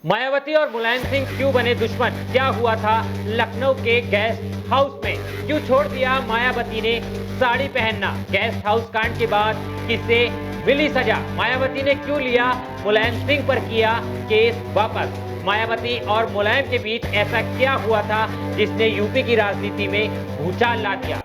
मायावती और मुलायम सिंह क्यों बने दुश्मन? क्या हुआ था लखनऊ के गेस्ट हाउस में? क्यों छोड़ दिया मायावती ने साड़ी पहनना? गेस्ट हाउस कांड के बाद किसे मिली सजा? मायावती ने क्यों लिया मुलायम सिंह पर किया केस वापस? मायावती और मुलायम के बीच ऐसा क्या हुआ था जिसने यूपी की राजनीति में भूचाल ला दिया?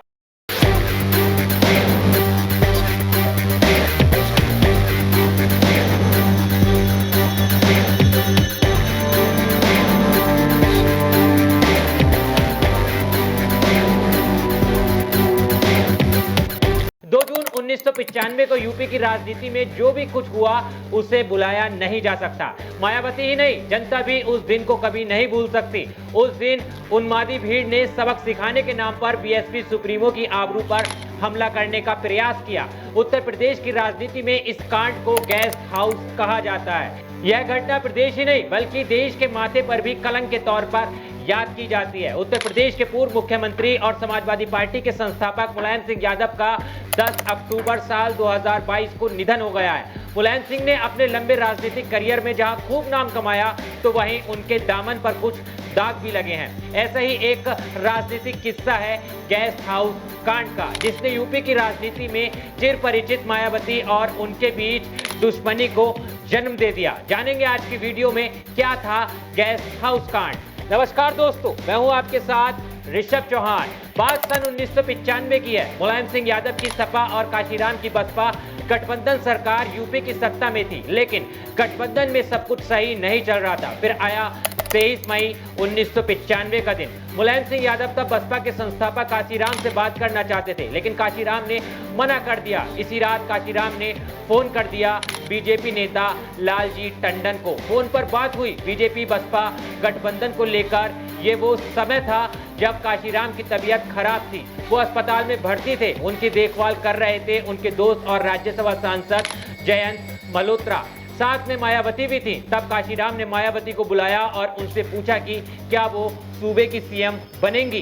जून 1995 को यूपी की राजनीति में जो भी कुछ हुआ उसे बुलाया नहीं जा सकता। मायावती ही नहीं, जनता भी उस दिन को कभी नहीं भूल सकती। उस दिन उन्मादी भीड़ ने सबक सिखाने के नाम पर बीएसपी सुप्रीमो की आबरू पर हमला करने का प्रयास किया। उत्तर प्रदेश की राजनीति में इस कांड को गेस्ट हाउस कहा जाता है। यह घटना प्रदेश ही नहीं बल्कि देश के माथे पर भी कलंक के तौर पर याद की जाती है। उत्तर प्रदेश के पूर्व मुख्यमंत्री और समाजवादी पार्टी के संस्थापक मुलायम सिंह यादव का 10 अक्टूबर साल 2022 को निधन हो गया है। मुलायम सिंह ने अपने लंबे राजनीतिक करियर में जहां खूब नाम कमाया तो वहीं उनके दामन पर कुछ दाग भी लगे हैं। ऐसा ही एक राजनीतिक किस्सा है गेस्ट हाउस कांड का, जिसने यूपी की राजनीति में चिर परिचित मायावती और उनके बीच दुश्मनी को जन्म दे दिया। जानेंगे आज की वीडियो में क्या था गेस्ट हाउस कांड। नमस्कार दोस्तों, मैं हूं आपके साथ ऋषभ चौहान। बात सन 1995 की है। मुलायम सिंह यादव की सपा और काशीराम की बसपा गठबंधन सरकार यूपी की सत्ता में थी, लेकिन गठबंधन में सब कुछ सही नहीं चल रहा था। फिर आया 23 मई 1995 का दिन। मुलायम सिंह यादव तब बसपा के संस्थापक काशीराम से बात करना चाहते थे, लेकिन काशीराम ने मना कर दिया। इसी रात काशीराम ने फोन कर दिया बीजेपी नेता लालजी टंडन को। फोन पर बात हुई बीजेपी बसपा गठबंधन को लेकर। ये वो समय था जब काशीराम की तबीयत खराब थी। वो अस्पताल में भर्ती थे। उनकी देखभाल कर रहे थे उनके दोस्त और राज्यसभा सांसद जयंत मल्होत्रा। साथ में मायावती भी थी। तब काशीराम ने मायावती को बुलाया और उनसे पूछा कि क्या वो सूबे की सीएम बनेंगी।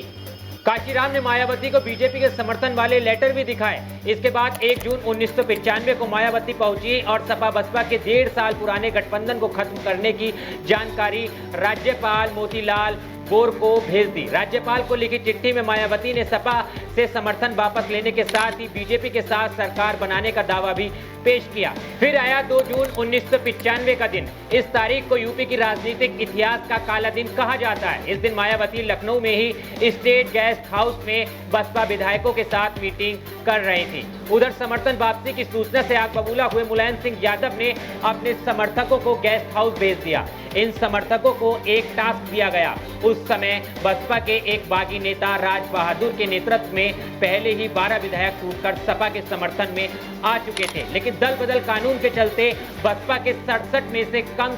काशीराम ने मायावती को बीजेपी के समर्थन वाले लेटर भी दिखाए। इसके बाद 1 जून 1995 को मायावती पहुंची और सपा बसपा के 1.5 साल पुराने गठबंधन को खत्म करने की जानकारी राज्यपाल मोतीलाल वोरा को भेज दी। राज्यपाल को लिखी चिट्ठी में मायावती ने सपा से समर्थन वापस लेने के साथ ही बीजेपी के साथ सरकार बनाने का दावा भी पेश किया। फिर आया 2 जून 1995 का दिन। इस तारीख को यूपी की राजनीतिक इतिहास का काला दिन कहा जाता है। इस दिन मायावती लखनऊ में ही स्टेट गेस्ट हाउस में बसपा विधायकों के साथ मीटिंग कर रही थी। उधर समर्थन वापसी की सूचना से आग बबूला हुए मुलायम सिंह यादव ने अपने समर्थकों को गेस्ट हाउस भेज दिया। इन समर्थकों को एक टास्क दिया गया। उस समय बसपा के एक बागी नेता राज बहादुर के नेतृत्व में पहले ही 12 विधायक टूटकर सपा के समर्थन में आ चुके थे, लेकिन दल बदल कानून के चलते बसपा के 67 में से कम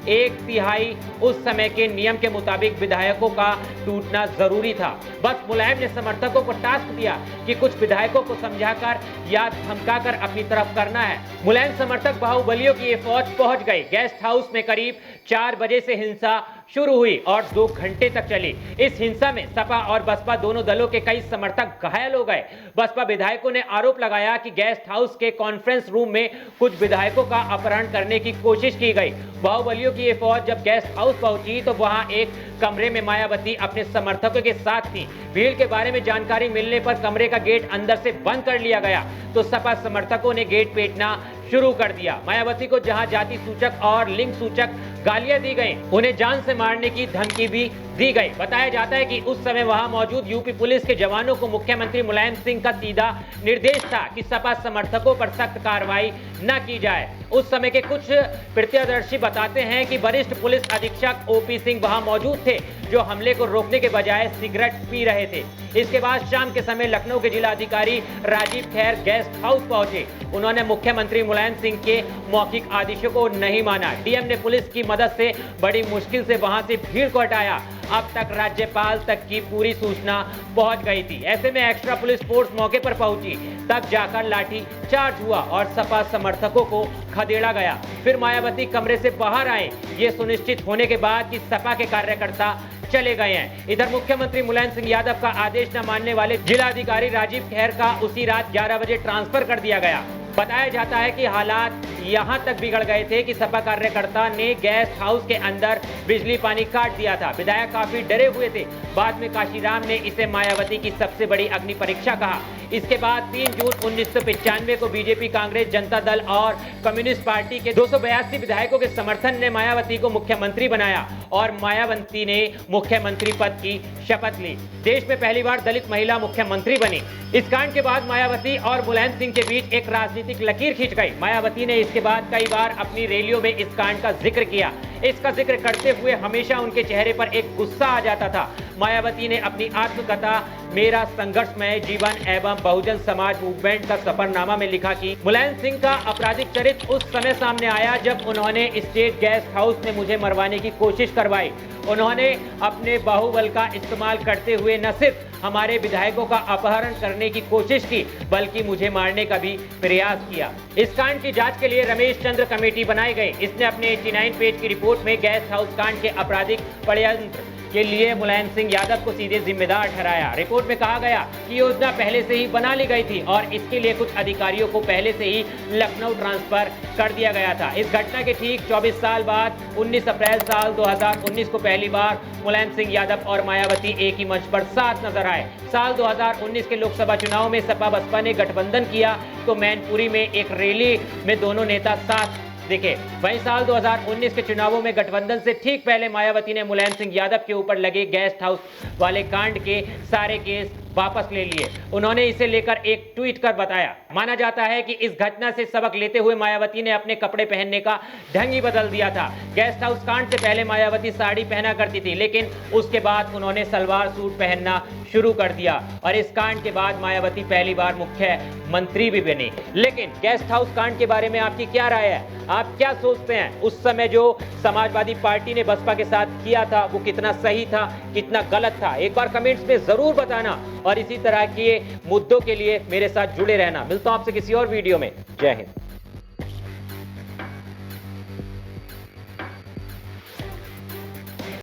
1/3 उस समय के नियम के मुताबिक विधायकों का टूटना जरूरी था। बस मुलायम ने समर्थकों को टास्क दिया कि कुछ विधायकों को समझाकर या धमकाकर अपनी तरफ करना है। मुलायम समर्थक बाहुबलियों की ये फौज पहुंच गई। गेस्ट हाउस में करीब 4 बजे से हिंसा शुरू हुई और 2 घंटे तक चली। इस हिंसा में सपा और बसपा दोनों दलों के कई समर्थक घायल हो गए। बसपा विधायकों ने आरोप लगाया कि गेस्ट हाउस के कॉन्फ्रेंस रूम में कुछ विधायकों का अपहरण करने की कोशिश की गई। बाहुबलियों की ये फौज जब गेस्ट हाउस पहुंची तो वहां एक कमरे में मायावती अपने समर्थकों के साथ थी। भीड़ के बारे में जानकारी मिलने पर कमरे का गेट अंदर से बंद कर लिया गया तो सपा समर्थकों ने गेट पीटना शुरू कर दिया। मायावती को जहां जाति सूचक और लिंग सूचक गालियां दी गई, उन्हें जान से मारने की धमकी भी दी गई। बताया जाता है कि उस समय वहां मौजूद यूपी पुलिस के जवानों को मुख्यमंत्री मुलायम सिंह का सीधा निर्देश था कि सपा समर्थकों पर सख्त कार्रवाई न की जाए। उस समय के कुछ प्रत्यक्षदर्शी बताते हैं कि वरिष्ठ पुलिस अधीक्षक ओपी सिंह वहां मौजूद थे, जो हमले को रोकने के बजाय सिगरेट पी रहे थे। इसके बाद शाम के समय लखनऊ के जिलाधिकारी राजीव खैर गेस्ट हाउस पहुंचे। उन्होंने मुख्यमंत्री मुलायम सिंह के मौखिक आदेशों को नहीं माना। डीएम ने पुलिस की मदद से बड़ी मुश्किल से वहां से भीड़ को हटाया। अब तक राज्यपाल तक की पूरी सूचना पहुंच गई थी। ऐसे में एक्स्ट्रा पुलिस फोर्स मौके पर पहुंची, तब जाकर लाठी चार्ज हुआ और सपा समर्थकों को खदेड़ा गया। फिर मायावती कमरे से बाहर आए, ये सुनिश्चित होने के बाद कि सपा के कार्यकर्ता चले गए हैं। इधर मुख्यमंत्री मुलायम सिंह यादव का आदेश न मानने वाले जिलाधिकारी राजीव खैर का उसी रात 11 बजे ट्रांसफर कर दिया गया। बताया जाता है कि हालात यहां तक बिगड़ गए थे कि सपा कार्यकर्ता ने गेस्ट हाउस के अंदर बिजली पानी काट दिया था। विधायक काफी डरे हुए थे। बाद में काशीराम ने इसे मायावती की सबसे बड़ी अग्नि परीक्षा कहा। इसके बाद 3 जून 1995 को बीजेपी, कांग्रेस, जनता दल और कम्युनिस्ट पार्टी के 282 विधायकों के समर्थन ने मायावती को मुख्यमंत्री बनाया और मायावती ने मुख्यमंत्री पद की शपथ ली। देश में पहली बार दलित महिला मुख्यमंत्री बनी। इस कांड के बाद मायावती और मुलायम सिंह के बीच एक राजनीतिक लकीर खींच गई। मायावती ने इसके बाद कई बार अपनी रैलियों में इस कांड का जिक्र किया। इसका जिक्र करते हुए हमेशा उनके चेहरे पर एक गुस्सा आ जाता था। मायावती ने अपनी आत्मकथा मेरा संघर्षमय जीवन एवं बहुजन समाज मूवमेंट का सफरनामा में लिखा कि मुलायम सिंह का आपराधिक चरित्र उस समय सामने आया जब उन्होंने स्टेट गेस्ट हाउस में मुझे मरवाने की कोशिश करवाई। उन्होंने अपने बाहुबल का इस्तेमाल करते हुए न सिर्फ हमारे विधायकों का अपहरण करने की कोशिश की बल्कि मुझे मारने का भी प्रयास किया। इस कांड की जांच के लिए रमेश चंद्र कमेटी बनाई गई। इसने अपने 89 पेज की रिपोर्ट में गेस्ट हाउस कांड के आपराधिक षड्यंत्र के लिए मुलायम सिंह यादव को सीधे जिम्मेदार ठहराया। रिपोर्ट में कहा गया कि योजना पहले से ही बना ली गई थी और इसके लिए कुछ अधिकारियों को पहले से ही लखनऊ ट्रांसफर कर दिया गया था। इस घटना के ठीक 24 साल बाद 19 अप्रैल साल 2019 को पहली बार मुलायम सिंह यादव और मायावती एक ही मंच पर साथ नजर आए। साल 2019 के लोकसभा चुनाव में सपा बसपा ने गठबंधन किया तो मैनपुरी में एक रैली में दोनों नेता साथ दिखे। वहीं साल 2019 के चुनावों में गठबंधन से ठीक पहले मायावती ने मुलायम सिंह यादव के ऊपर लगे गेस्ट हाउस वाले कांड के सारे केस वापस ले लिए। उन्होंने इसे लेकर एक ट्वीट कर बताया। माना जाता है कि इस घटना से सबक लेते हुए मायावती ने अपने कपड़े पहनने का ढंग ही बदल दिया था। गेस्ट हाउस कांड से पहले मायावती साड़ी पहना करती थी, लेकिन उसके बाद उन्होंने सलवार सूट पहनना शुरू कर दिया और इस कांड के बाद मायावती पहली बार मुख्यमंत्री भी बनी। लेकिन गेस्ट हाउस कांड के बारे में आपकी क्या राय है? आप क्या सोचते हैं? उस समय जो समाजवादी पार्टी ने बसपा के साथ किया था वो कितना सही था, कितना गलत था? एक बार कमेंट्स में जरूर बताना और इसी तरह के मुद्दों के लिए मेरे साथ जुड़े रहना। मिलता हूं आपसे किसी और वीडियो में। जय हिंद।